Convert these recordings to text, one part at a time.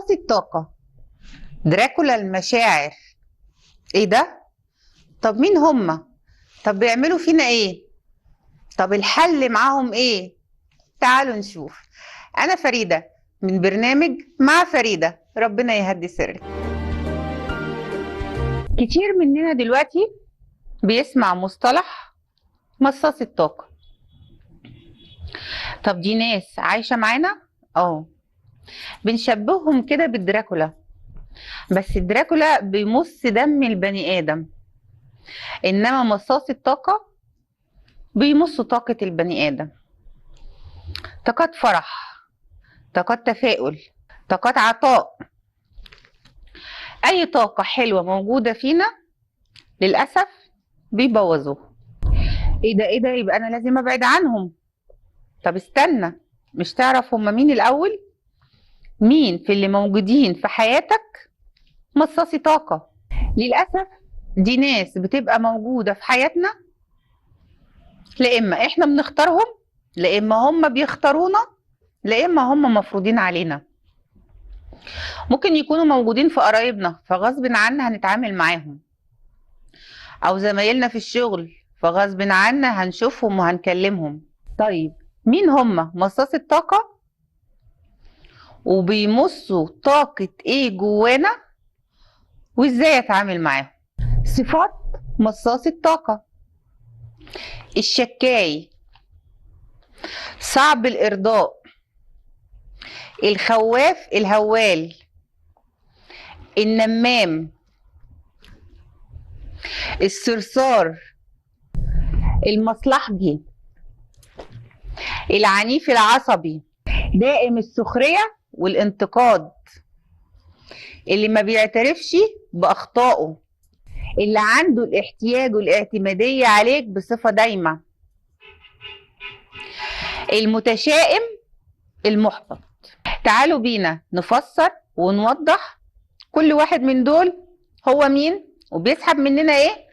مصاصي الطاقة، دراكولا المشاعر. ايه ده؟ طب مين هما؟ طب بيعملوا فينا ايه؟ طب الحل معاهم ايه؟ تعالوا نشوف. انا فريدة من برنامج مع فريدة، ربنا يهدي سرك. كتير مننا دلوقتي بيسمع مصطلح مصاصي الطاقة. طب دي ناس عايشة معانا؟ بنشبههم كده بالدراكولا، بس الدراكولا بيمص دم البني آدم، إنما مصاص الطاقة بيمص طاقة البني آدم. طاقات فرح، طاقات تفاؤل، طاقات عطاء. أي طاقة حلوة موجودة فينا للأسف بيبوظوها. إيه ده يبقى أنا لازم أبعد عنهم. طب استنى، مش تعرف هما مين الأول؟ مين في اللي موجودين في حياتك مصاصي طاقة؟ للأسف دي ناس بتبقى موجودة في حياتنا، لا إما إحنا بنختارهم، لا إما هم بيختارونا، لا إما هم مفروضين علينا. ممكن يكونوا موجودين في قرايبنا فغصب عنا هنتعامل معاهم، أو زمايلنا في الشغل فغصب عنا هنشوفهم وهنكلمهم. طيب مين هم مصاص الطاقة؟ وبيمصوا طاقة إيه جوانا؟ وإزاي أتعامل معاهم؟ صفات مصاص الطاقة: الشكاي، صعب الإرضاء، الخواف الهوال، النمام، الصرصار، المصلحجي، العنيف العصبي، دائم السخرية والانتقاد، اللي ما بيعترفش بأخطائه، اللي عنده الاحتياج والاعتمادية عليك بصفة دايمة، المتشائم، المحبط. تعالوا بينا نفسر ونوضح كل واحد من دول هو مين وبيسحب مننا ايه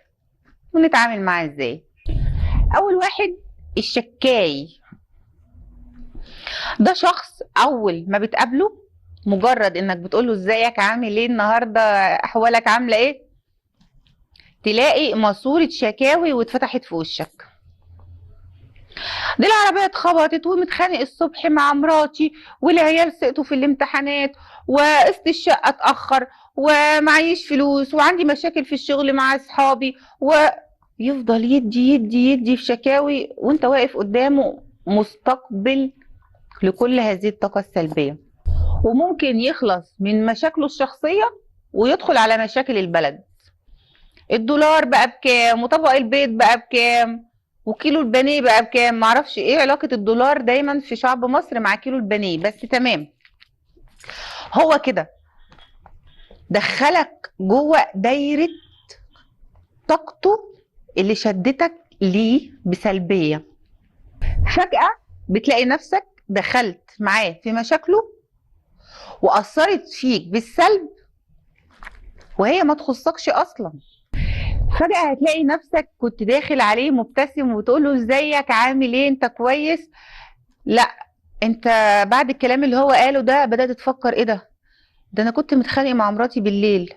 ونتعامل معاه ازاي. اول واحد الشكاي. ده شخص اول ما بتقابله، مجرد انك بتقوله ازيك عامل ايه النهارده، احوالك عامله ايه، تلاقي ماسوره شكاوي واتفتحت في وشك. دي العربيه اتخبطت ومتخانق الصبح مع مراتي، والعيال سقطوا في الامتحانات، وقسط الشقه اتاخر، ومعيش فلوس، وعندي مشاكل في الشغل مع اصحابي، ويفضل يدي يدي يدي في شكاوي وانت واقف قدامه مستقبل لكل هذه الطاقه السلبيه. وممكن يخلص من مشاكله الشخصيه ويدخل على مشاكل البلد. الدولار بقى بكام، وطبق البيض بقى بكام، وكيلو البانيه بقى بكام. معرفش ايه علاقة الدولار دايما في شعب مصر مع كيلو البانيه، بس تمام. هو كده دخلك جوه دايرة طاقته اللي شدتك ليه بسلبية. فجأة بتلاقي نفسك دخلت معاه في مشاكله وأثرت فيك بالسلب وهي ما تخصكش أصلا. فجأة هتلاقي نفسك كنت داخل عليه مبتسم وتقول له ازيك عامل ايه انت كويس، لا انت بعد الكلام اللي هو قاله ده بدأت تفكر ايه ده انا كنت متخانق مع مراتي بالليل،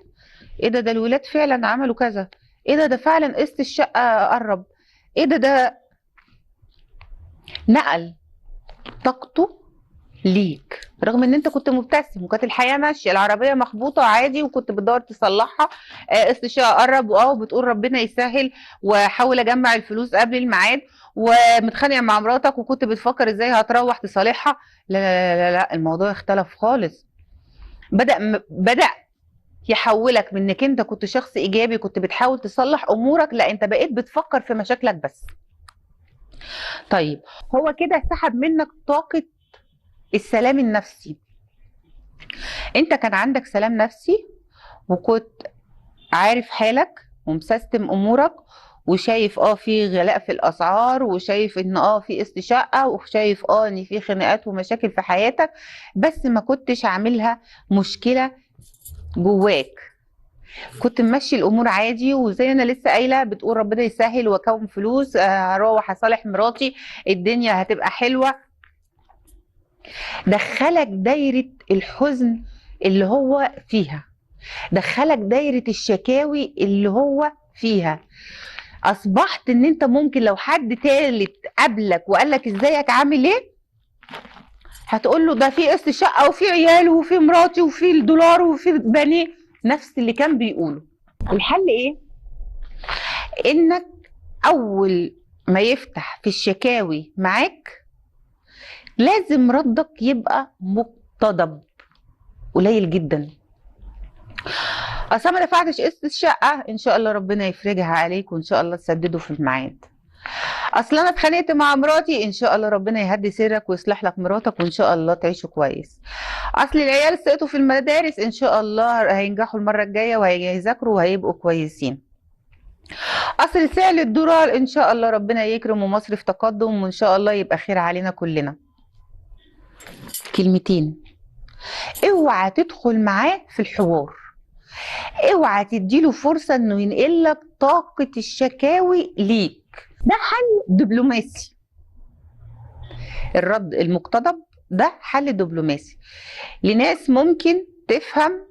ايه ده الولاد فعلا عملوا كذا، ايه ده فعلا قسط الشقة قرب، ايه ده نقل طاقته ليك رغم ان انت كنت مبتسم وكانت الحياه ماشيه، العربيه مخبوطه عادي وكنت بتدور تصلحها، قسط الشقه قرب وبتقول ربنا يسهل وحاول اجمع الفلوس قبل الميعاد، ومتخانقه مع مراتك وكنت بتفكر ازاي هتروح تصالحها. لا لا لا لا، الموضوع اختلف خالص. بدأ يحولك من انك انت كنت شخص ايجابي كنت بتحاول تصلح امورك، لا انت بقيت بتفكر في مشاكلك بس. طيب هو كده سحب منك طاقه السلام النفسي. انت كان عندك سلام نفسي وكنت عارف حالك ومسيستم امورك وشايف في غلاء في الاسعار، وشايف ان في قسط شقه، وشايف ان في خناقات ومشاكل في حياتك، بس ما كنتش عاملها مشكله جواك. كنت ممشي الامور عادي، وزي انا لسه قايله بتقول ربنا يسهل واكون فلوس، هروح اصالح مراتي، الدنيا هتبقى حلوه. دخلك دايره الحزن اللي هو فيها، دخلك دايرة الشكاوي اللي هو فيها. اصبحت ان انت ممكن لو حد تالت قابلك وقال لك ازيك عامل ايه، هتقول له ده في قسط شقه وفي عيال وفي مراتي وفي الدولار وفي بنيه، نفس اللي كان بيقوله. الحل ايه؟ انك اول ما يفتح في الشكاوي معاك لازم ردك يبقى مقتضب، قليل جدا. اصل ما دفعتش قسط الشقه، ان شاء الله ربنا يفرجها عليك وان شاء الله تسدده في الميعاد. اصل انا اتخانقت مع مراتي، ان شاء الله ربنا يهدي سرك ويصلح لك مراتك وان شاء الله تعيشوا كويس. اصل العيال سقطوا في المدارس، ان شاء الله هينجحوا المره الجايه وهيذاكروا وهيبقوا كويسين. اصل سعر الدولار، ان شاء الله ربنا يكرم ومصر في تقدم وان شاء الله يبقى خير علينا كلنا. كلمتين، اوعى تدخل معاه في الحوار، اوعى تديله فرصه انه ينقلك طاقه الشكاوي ليك. ده حل دبلوماسي. الرد المقتضب ده حل دبلوماسي لناس ممكن تفهم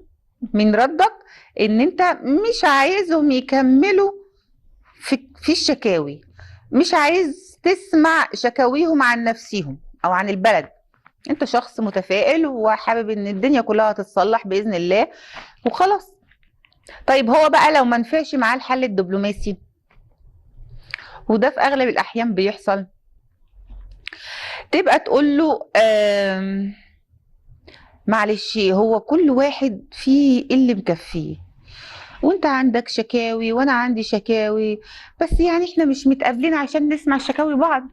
من ردك ان انت مش عايزهم يكملوا في الشكاوي، مش عايز تسمع شكاويهم عن نفسهم او عن البلد. انت شخص متفائل وحابب ان الدنيا كلها هتتصلح باذن الله وخلاص. طيب هو بقى لو ما نفعش معاه الحل الدبلوماسي، وده في اغلب الاحيان بيحصل، تبقى تقول له معلش هو كل واحد فيه اللي مكفيه، وانت عندك شكاوي وانا عندي شكاوي، بس يعني احنا مش متقابلين عشان نسمع شكاوي بعض،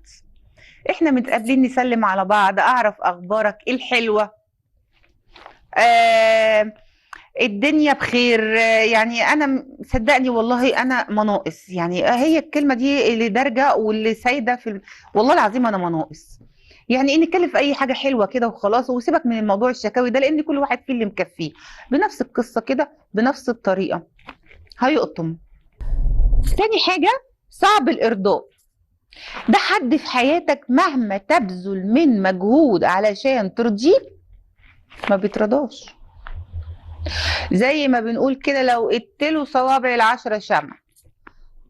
احنا متقابلين نسلم على بعض، اعرف اخبارك ايه الحلوة، الدنيا بخير. يعني انا صدقني والله انا مناقص، يعني هي الكلمة دي اللي دارجة واللي سايدة والله العظيم انا مناقص. يعني ان نتكلم في اي حاجه حلوه كده وخلاص، وسيبك من الموضوع الشكاوي ده، لان كل واحد فيه اللي مكفيه. بنفس القصه كده بنفس الطريقه هيقطم. تاني حاجه، صعب الارضاء. ده حد في حياتك مهما تبذل من مجهود علشان ترضيه ما بيترضاش. زي ما بنقول كده، لو اديله صوابع العشرة شمع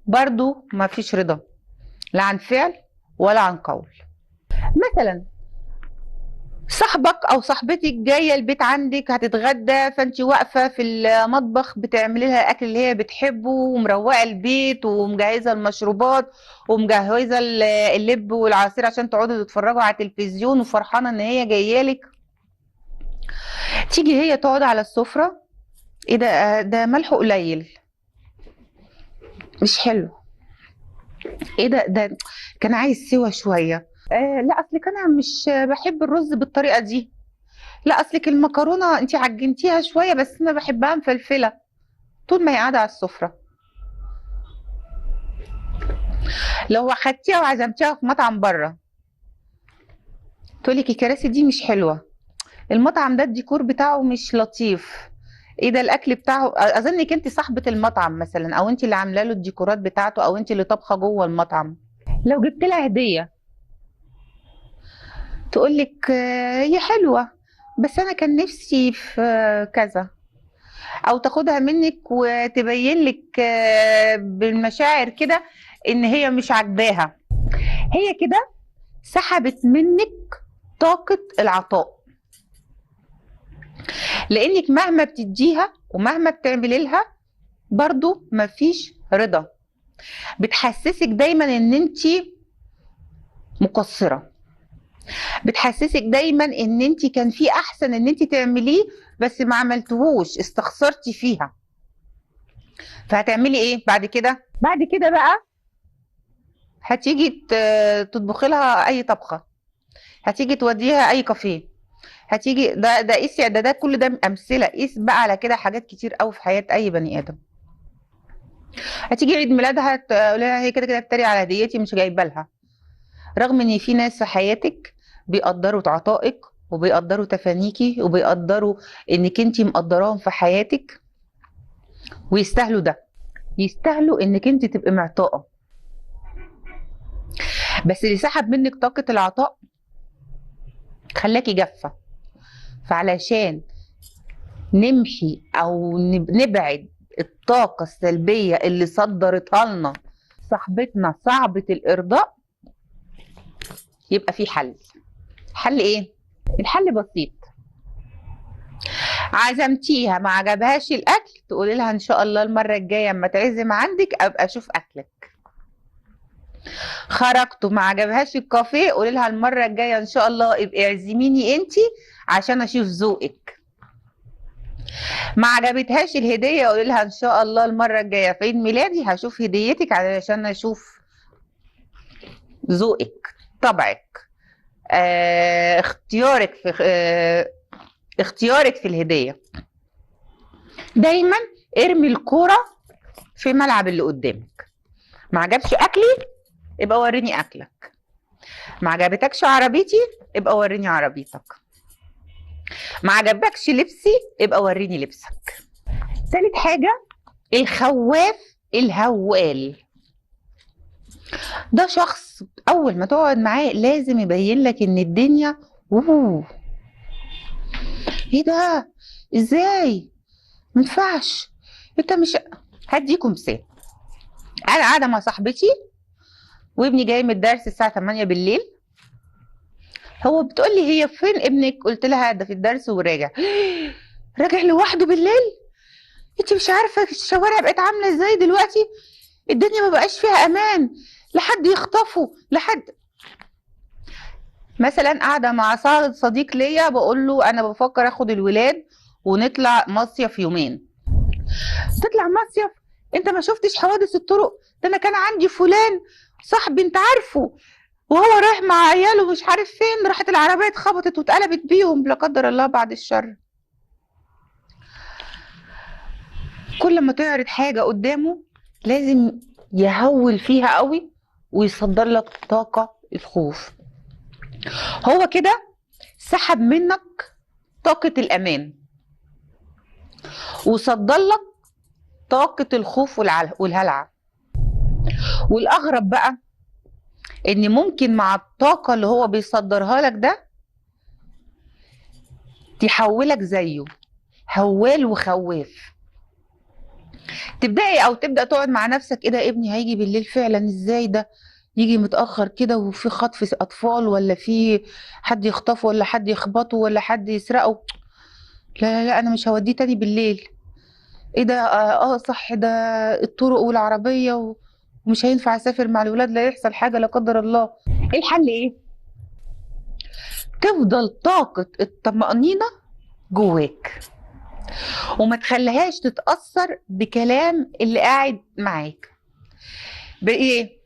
برضو ما فيش رضا، لا عن فعل ولا عن قول. مثلا صاحبك او صاحبتك جايه البيت عندك هتتغدى، فانت واقفه في المطبخ بتعملي لها الاكل اللي هي بتحبه ومروقه البيت ومجهزه المشروبات ومجهزه اللب والعصير عشان تقعدوا تتفرجوا على التلفزيون وفرحانه ان هي جايه لك. تيجي هي تقعد على السفره، ايه ده ملحه قليل مش حلو، ايه ده كان عايز سوا شويه، لا اصلك انا مش بحب الرز بالطريقه دي، لا اصلك المكرونه انت عجنتيها شويه بس انا بحبها مفلفله. طول ما هي قاعده على السفره، لو اخدتيها وعزمتيها في مطعم بره تقولك الكراسي دي مش حلوه، المطعم ده الديكور بتاعه مش لطيف، ايه ده الاكل بتاعه، اظنك انت صاحبه المطعم مثلا، او انت اللي عامله له الديكورات بتاعته، او انت اللي طابخه جوه المطعم. لو جبت لها هديه تقولك هي حلوه بس انا كان نفسي في كذا، او تاخدها منك وتبين لك بالمشاعر كده ان هي مش عاجباها. هي كده سحبت منك طاقة العطاء، لانك مهما بتديها ومهما بتعملي لها برضو مفيش رضا، بتحسسك دايما ان انت مقصرة، بتحسسك دايما ان انت كان في احسن ان انت تعمليه بس ما عملتهوش، استخسرتي فيها. فهتعملي ايه بعد كده؟ بعد كده بقى هتيجي تطبخي لها اي طبخه، هتيجي توديها اي كافيه، هتيجي ده قيس، ده كل ده امثله، قيس بقى على كده حاجات كتير قوي في حياه اي بني ادم. هتيجي عيد ميلادها تقول لها هي كده كده بتتريق على هديتي مش جايبه لها، رغم ان في ناس في حياتك بيقدروا عطائك وبيقدروا تفانيكي وبيقدروا انك انت مقدراهم في حياتك، ويستاهلوا ده، يستاهلوا انك انت تبقي معطاءه. بس اللي سحب منك طاقه العطاء خلاكي جافه، فعلشان نمحي او نبعد الطاقة السلبية اللي صدرتها لنا صاحبتنا صعبة الارضاء، يبقى في حل. حل ايه؟ الحل بسيط. عزمتيها ما عجبهاش الاكل، تقولي لها ان شاء الله المرة الجاية اما تعزم عندك ابقى اشوف اكلك. خرجتوا ما عجبهاش الكافيه، قولي لها المرة الجاية ان شاء الله ابقي اعزميني انتي عشان اشوف ذوقك. ما عجبتهاش الهدية، قولي لها ان شاء الله المرة الجاية في عيد ميلادي هشوف هديتك علشان اشوف ذوقك، طبعك، اختيارك في اختيارك في الهدية. دايما ارمي الكرة في ملعب اللي قدامك. ما عجبش اكلي يبقى وريني اكلك، ما عجبتكش عربيتي يبقى وريني عربيتك، ما عجبكش لبسي يبقى وريني لبسك. ثالث حاجة، الخواف الهوال. ده شخص اول ما تقعد معاه لازم يبين لك ان الدنيا اوه، ايه ده، ازاي، منفعش، انت مش. هديكم مثال. انا قاعده مع صاحبتي وابني جاي من الدرس الساعه 8 بالليل، هو بتقول لي هي فين ابنك؟ قلت لها ده في الدرس وراجع. راجع لوحده بالليل؟ انت مش عارفه الشوارع بقت عامله ازاي دلوقتي؟ الدنيا ما بقاش فيها امان، لحد يخطفوا لحد. مثلا قاعده مع صديق ليا بقول له انا بفكر اخد الولاد ونطلع مصيف يومين. تطلع مصيف؟ انت ما شفتش حوادث الطرق؟ ده انا كان عندي فلان صاحبي انت عارفه وهو رايح مع عياله مش عارف فين، راحت العربيه اتخبطت واتقلبت بيهم لا قدر الله بعد الشر. كل ما تعرض حاجه قدامه لازم يهول فيها قوي ويصدر لك طاقه الخوف. هو كده سحب منك طاقه الامان وصدر لك طاقه الخوف والهلع. والاغرب بقى ان ممكن مع الطاقه اللي هو بيصدرها لك ده تحولك زيه هوال وخواف. تبدأي او تبدأ تقعد مع نفسك، ايه ده ابني هيجي بالليل فعلا؟ ازاي ده يجي متأخر كده وفي خطف اطفال ولا في حد يخطفه ولا حد يخبطه ولا حد يسرقه؟ لا لا لا انا مش هوديه تاني بالليل. ايه ده صح ده الطرق والعربية ومش هينفع اسافر مع الولاد لا يحصل حاجة لا قدر الله. ايه الحل ايه؟ تفضل طاقة الطمأنينة جواك وما تخليهاش تتأثر بكلام اللي قاعد معاك. بإيه؟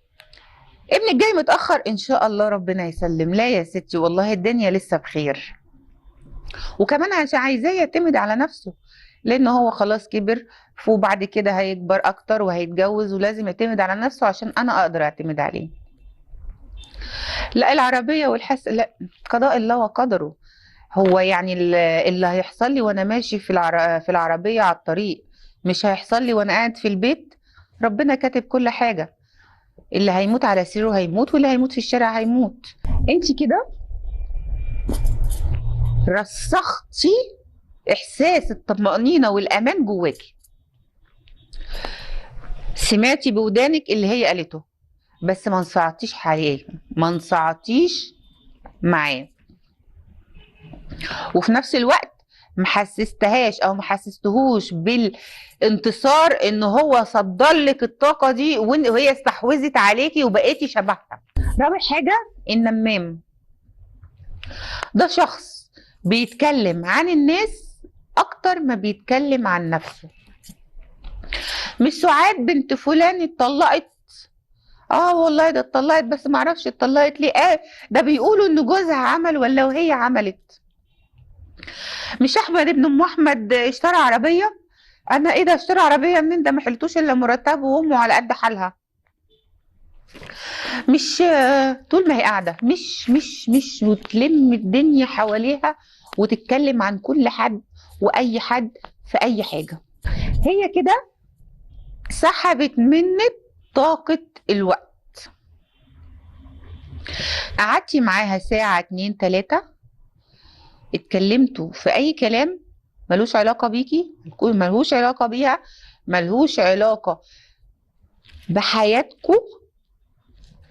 ابنك جاي متأخر إن شاء الله ربنا يسلم، لا يا ستي والله الدنيا لسه بخير. وكمان عشان عايزاه يعتمد على نفسه لأن هو خلاص كبر وبعد كده هيكبر أكتر وهيتجوز ولازم يعتمد على نفسه عشان أنا أقدر أعتمد عليه. لا العربية لا، قضاء الله وقدره. هو يعني اللي هيحصل لي وانا ماشي في العربية على الطريق مش هيحصل لي وانا قاعد في البيت. ربنا كاتب كل حاجة، اللي هيموت على سريره هيموت واللي هيموت في الشارع هيموت. انت كده رسختي احساس الطمأنينة والامان جواكي. سمعتي بودانك اللي هي قالته بس ما انصعتيش عليه، ما انصعتيش معاه، وفي نفس الوقت محسستهاش او محسستهوش بالانتصار ان هو صدر لك الطاقه دي وهي استحوذت عليكي وبقيتي شبهها. رابع حاجه، النمام. ده شخص بيتكلم عن الناس اكتر ما بيتكلم عن نفسه. مش سعاد بنت فلان اتطلقت؟ والله ده اتطلقت بس ما اعرفش اتطلقت ليه. ده بيقولوا ان جوزها عمل ولا وهي عملت. مش احمد ابن ام احمد اشترى عربيه؟ انا ايه ده اشترى عربيه منين؟ ده ما حلتوش الا مرتبه وامه على قد حالها. مش طول ما هي قاعده مش وتلم الدنيا حواليها وتتكلم عن كل حد واي حد في اي حاجه. هي كده سحبت منك طاقه الوقت. قعدتي معاها ساعه 2 3 اتكلمتوا في اي كلام، ملوش علاقة بيكي، ملهوش علاقة بيها، ملهوش علاقة بحياتكم،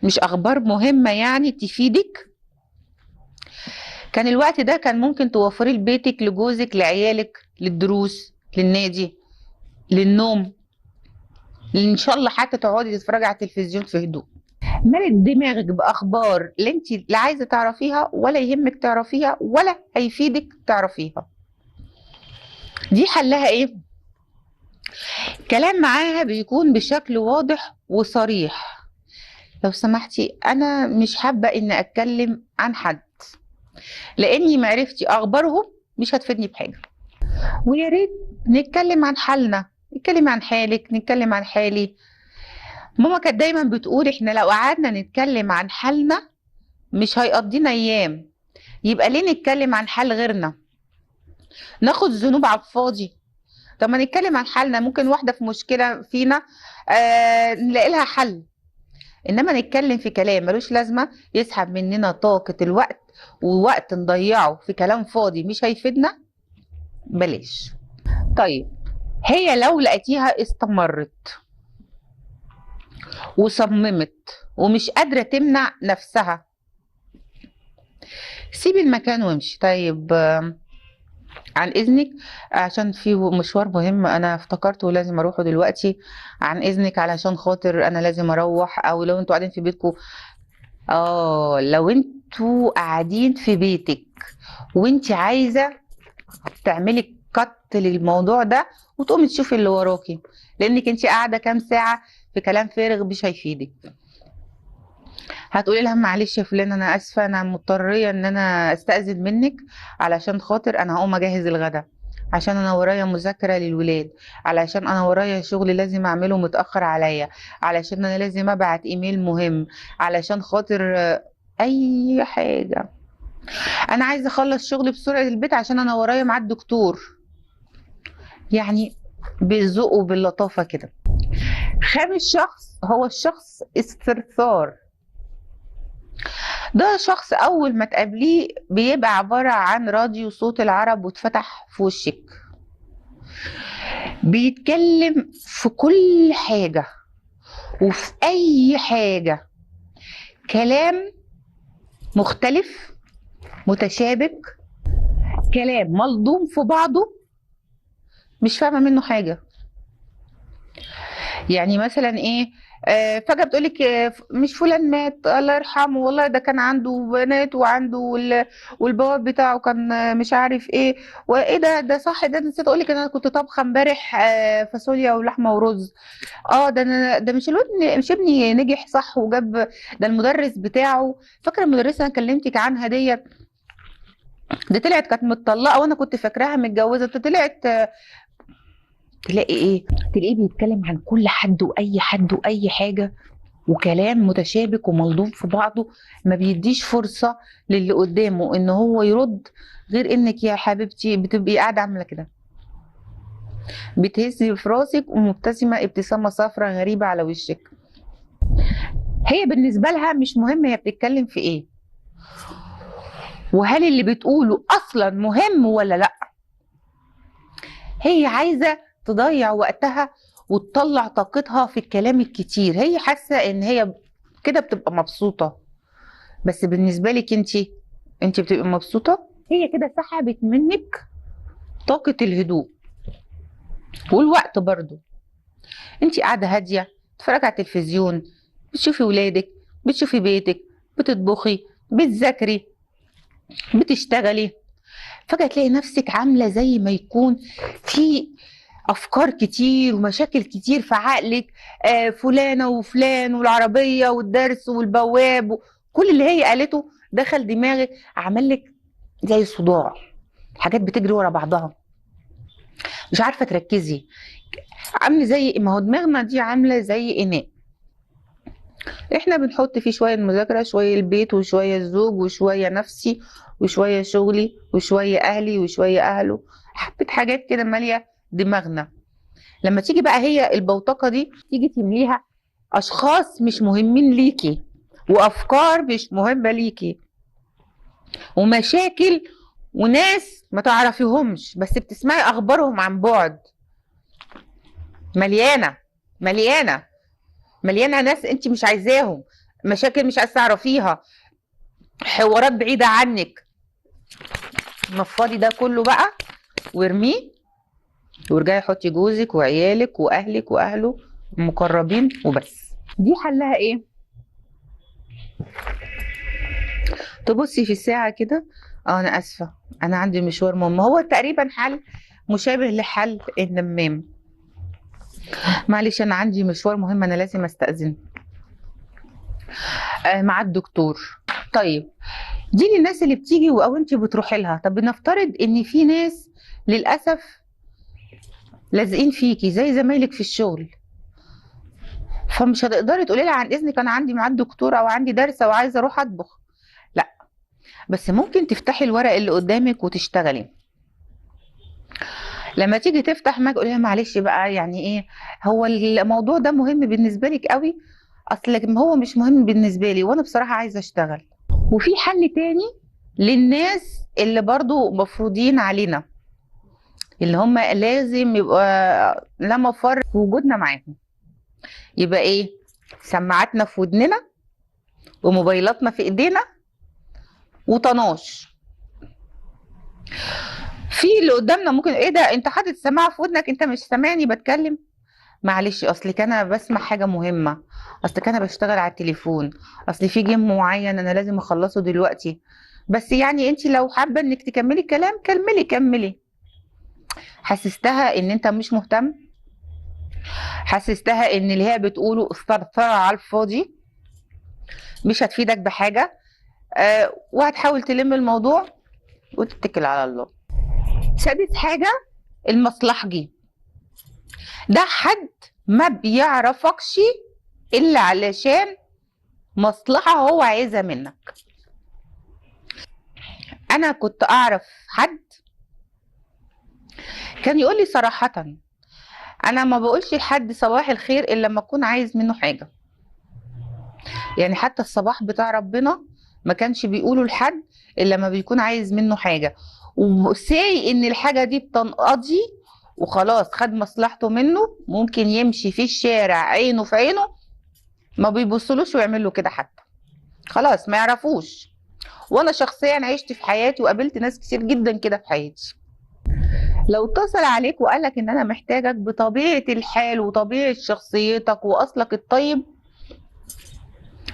مش اخبار مهمة يعني تفيدك. كان الوقت ده كان ممكن توفريه لبيتك، لجوزك، لعيالك، للدروس، للنادي، للنوم، ان شاء الله حتى تقعدي تتفرجي على التلفزيون في هدوء. مالت دماغك باخبار اللي انت لا عايزه تعرفيها ولا يهمك تعرفيها ولا هيفيدك تعرفيها. دي حلها ايه؟ كلام معاها بيكون بشكل واضح وصريح. لو سمحتي انا مش حابه ان اتكلم عن حد، لاني معرفتي اخبارهم مش هتفيدني بحاجه، ويا ريت نتكلم عن حالنا، نتكلم عن حالك، نتكلم عن حالي. ماما كانت دايما بتقول احنا لو قعدنا نتكلم عن حالنا مش هيقضينا ايام، يبقى ليه نتكلم عن حال غيرنا، ناخد ذنوب على الفاضي. طب ما نتكلم عن حالنا، ممكن واحده في مشكله فينا نلاقي لها حل. انما نتكلم في كلام ملوش لازمه يسحب مننا طاقه الوقت، ووقت نضيعه في كلام فاضي مش هيفيدنا، بلاش. طيب هي لو لقيتيها استمرت وصممت ومش قادرة تمنع نفسها، سيبي المكان وامشي. طيب عن إذنك عشان في مشوار مهم أنا افتكرته لازم أروحه دلوقتي، عن إذنك علشان خاطر أنا لازم أروح. أو لو انتوا قاعدين في بيتكم، لو انتوا قاعدين في بيتك وانت عايزة تعملي كت للموضوع ده وتقومي تشوفي اللي وراكي، لانك انت قاعده كام ساعه في كلام فارغ مش هيفيدك. هتقولي لها معلش يا فلان انا اسفه، انا مضطريه ان انا استاذن منك علشان خاطر انا هقوم اجهز الغدا، عشان انا ورايا مذاكره للولاد، علشان انا ورايا شغل لازم اعمله متاخر عليا، علشان انا لازم ابعت ايميل مهم، علشان خاطر اي حاجه، انا عايزه اخلص شغل بسرعه البيت عشان انا ورايا ميعاد دكتور. يعني بالذوق وباللطافه كده. خامس شخص هو الشخص الثرثار. ده شخص اول ما تقابليه بيبقى عباره عن راديو صوت العرب واتفتح في وشك، بيتكلم في كل حاجه وفي اي حاجه، كلام مختلف متشابك، كلام ملضوم في بعضه مش فاهمه منه حاجه. يعني مثلا ايه، فجأة بتقولك مش فلان مات الله يرحمه، والله ده كان عنده بنات وعنده والبواب بتاعه كان مش عارف ايه، وايه ده صح، ده نسيت اقولك انا كنت طابخه امبارح فاصوليا ولحمه ورز. ده انا ده مش ابني نجح صح وجاب، ده المدرس بتاعه، فاكره المدرسه انا كلمتك عنها ديت، دي طلعت كانت متطلقه وانا كنت فاكراها متجوزه، ده طلعت تلاقي ايه، تلاقيه بيتكلم عن كل حد واي حد واي حاجه، وكلام متشابك وملضوم في بعضه، ما بيديش فرصه للي قدامه ان هو يرد، غير انك يا حبيبتي بتبقي قاعده عامله كده، بتهزي في راسك ومبتسمه ابتسامه صفراء غريبه على وشك. هي بالنسبه لها مش مهم هي بتتكلم في ايه، وهل اللي بتقوله اصلا مهم ولا لا. هي عايزه تضيع وقتها وتطلع طاقتها في الكلام الكتير، هي حاسه ان هي كده بتبقى مبسوطه، بس بالنسبه لك انت بتبقي مبسوطه، هي كده سحبت منك طاقه الهدوء والوقت برضو. انت قاعده هاديه بتتفرجي على التلفزيون، بتشوفي ولادك، بتشوفي بيتك، بتطبخي، بتذاكري، بتشتغلي، فجاه تلاقي نفسك عامله زي ما يكون في افكار كتير ومشاكل كتير في عقلك، فلانه وفلان والعربيه والدرس والبواب كل اللي هي قالته دخل دماغك، عمل لك زي صداع، حاجات بتجري ورا بعضها مش عارفه تركزي. عامله زي ما هو دماغنا دي عامله زي اناء، احنا بنحط فيه شويه المذاكره، شويه البيت، وشويه الزوج، وشويه نفسي، وشويه شغلي، وشويه اهلي، وشويه اهله، حبه حاجات كده ماليه دماغنا. لما تيجي بقى هي البوتقه دي تيجي تمليها اشخاص مش مهمين ليكي، وافكار مش مهمه ليكي، ومشاكل وناس ما تعرفيهمش بس بتسمعي اخبارهم عن بعد. مليانه مليانه مليانه ناس انت مش عايزاهم، مشاكل مش عايزه تعرفيها، حوارات بعيده عنك. نفضي ده كله بقى وارميه، وارجعي حطي جوزك وعيالك واهلك واهله المقربين وبس. دي حلها ايه؟ تبصي في الساعه كده، انا اسفه انا عندي مشوار مهم. هو تقريبا حل مشابه لحل النمام. معلش انا عندي مشوار مهم، انا لازم استأذن مع الدكتور. طيب دي للناس اللي بتيجي او انت بتروحي لها. طب بنفترض ان في ناس للاسف لازقين فيكي زي زمايلك في الشغل، فمش هتقدري تقولي لها عن اذنك انا عندي ميعاد دكتور او عندي درس او عايزه اروح اطبخ، لا. بس ممكن تفتحي الورق اللي قدامك وتشتغلي. لما تيجي تفتح ما تقولي لها معلش بقى يعني ايه، هو الموضوع ده مهم بالنسبه لك قوي، اصل هو مش مهم بالنسبه لي وانا بصراحه عايزه اشتغل. وفي حل تاني للناس اللي برضو مفروضين علينا، اللي هم لازم يبقى لا مفر في وجودنا معاهم. يبقى ايه؟ سماعاتنا في ودننا وموبايلاتنا في ايدينا وطناش. في اللي قدامنا ممكن ايه ده انت حاطط السماعه في ودنك، انت مش سامعني بتكلم؟ معلش اصلك انا بسمع حاجه مهمه، اصلك انا بشتغل على التليفون، اصل في جيم معين انا لازم اخلصه دلوقتي. بس يعني انت لو حابه انك تكملي كلام كملي كملي. حسستها ان انت مش مهتم، حسستها ان اللي هي بتقوله استرثرة على الفاضي، مش هتفيدك بحاجه. وهتحاول تلم الموضوع وتتكل على الله. سادس حاجه المصلحجي. ده حد ما بيعرفكش الا علشان مصلحه هو عايزها منك. انا كنت اعرف حد كان يقول لي صراحه انا ما بقولش لحد صباح الخير الا لما اكون عايز منه حاجه. يعني حتى الصباح بتاع ربنا ما كانش بيقوله لحد الا لما بيكون عايز منه حاجه، وساي ان الحاجه دي بتنقضي وخلاص خد مصلحته منه، ممكن يمشي في الشارع عينه في عينه ما بيبصلوش ويعمل له كده حتى، خلاص ما يعرفوش. وانا شخصيا عشت في حياتي وقابلت ناس كتير جدا كده في حياتي. لو اتصل عليك وقالك ان انا محتاجك بطبيعة الحال وطبيعة شخصيتك واصلك الطيب،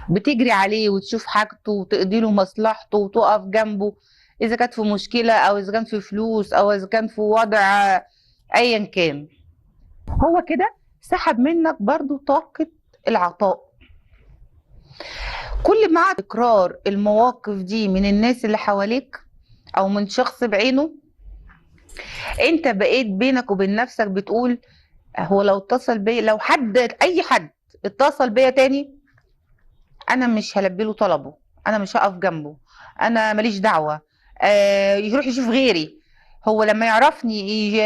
بتجري عليه وتشوف حاجته وتقضي له مصلحته وتقف جنبه، اذا كانت في مشكلة او اذا كان في فلوس او اذا كان في وضع ايا كان. هو كده سحب منك برضو طاقة العطاء. كل مع تكرار المواقف دي من الناس اللي حواليك او من شخص بعينه، انت بقيت بينك وبين نفسك بتقول هو لو اتصل بيا، لو حد اي حد اتصل بيا تاني انا مش هلبي له طلبه، انا مش هقف جنبه، انا ماليش دعوه، يروح يشوف غيري. هو لما يعرفني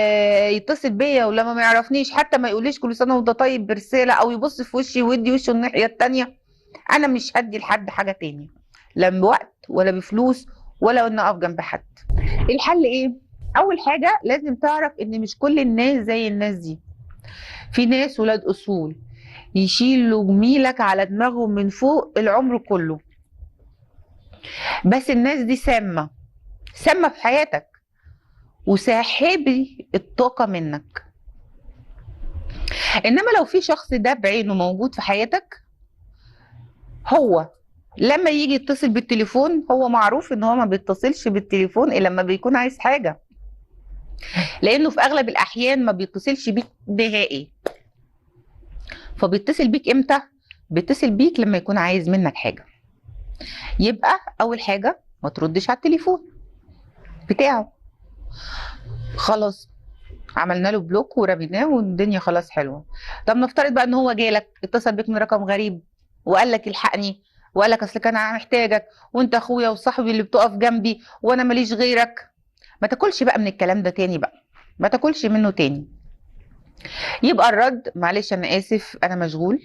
يتصل بيا، ولما ما يعرفنيش حتى ما يقوليش كل سنه وانت طيب برساله او يبص في وشي ويدي وشه الناحيه التانيه. انا مش هدي لحد حاجه تاني، لا بوقت ولا بفلوس ولا ان اقف جنب حد. الحل ايه؟ اول حاجه لازم تعرف ان مش كل الناس زي الناس دي. في ناس ولاد اصول يشيلوا جميلك على دماغهم من فوق العمر كله، بس الناس دي سامه، سامه في حياتك وساحبي الطاقه منك. انما لو في شخص ده بعينه موجود في حياتك، هو لما يجي يتصل بالتليفون هو معروف ان هو ما بيتصلش بالتليفون الا لما بيكون عايز حاجه، لانه في اغلب الاحيان ما بيتصلش بيك نهائي. فبيتصل بيك امتى؟ بيتصل بيك لما يكون عايز منك حاجه. يبقى اول حاجه ما تردش على التليفون بتاعه، خلاص عملنا له بلوك ورميناه والدنيا خلاص حلوه. طب نفترض بقى ان هو جالك اتصل بيك من رقم غريب وقال لك الحقني، وقال لك اصل كان محتاجك وانت اخويا وصاحبي اللي بتقف جنبي وانا ماليش غيرك. ما تاكلش بقى من الكلام ده تاني بقى، ما تاكلش منه تاني. يبقى الرد معلش انا اسف انا مشغول،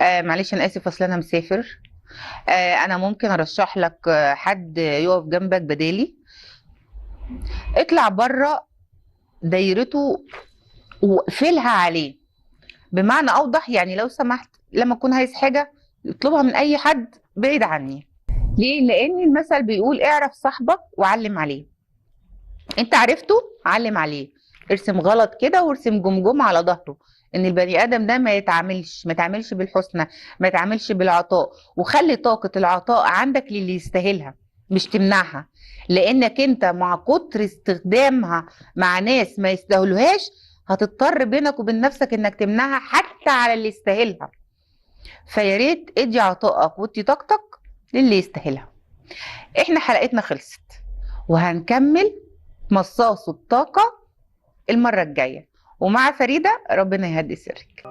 معلش انا اسف اصل انا مسافر، انا ممكن ارشح لك حد يقف جنبك بدالي، اطلع بره دايرته واقفلها عليه. بمعنى اوضح، يعني لو سمحت لما اكون عايز حاجه اطلبها من اي حد بعيد عني. ليه؟ لان المثل بيقول اعرف صاحبك وعلم عليه. انت عرفته، علم عليه. ارسم غلط كده وارسم جمجمه على ظهره، ان البني ادم ده ما يتعاملش بالحسنى، ما يتعاملش بالعطاء. وخلي طاقه العطاء عندك للي يستاهلها، مش تمنعها. لانك انت مع كتر استخدامها مع ناس ما يستاهلوهاش هتضطر بينك وبين نفسك انك تمنعها حتى على اللي يستاهلها. فيا ريت ادي عطائك وادي طاقتك للي يستاهلها. احنا حلقتنا خلصت، وهنكمل مصاص الطاقة المرة الجاية. ومع فريدة، ربنا يهدي سرك.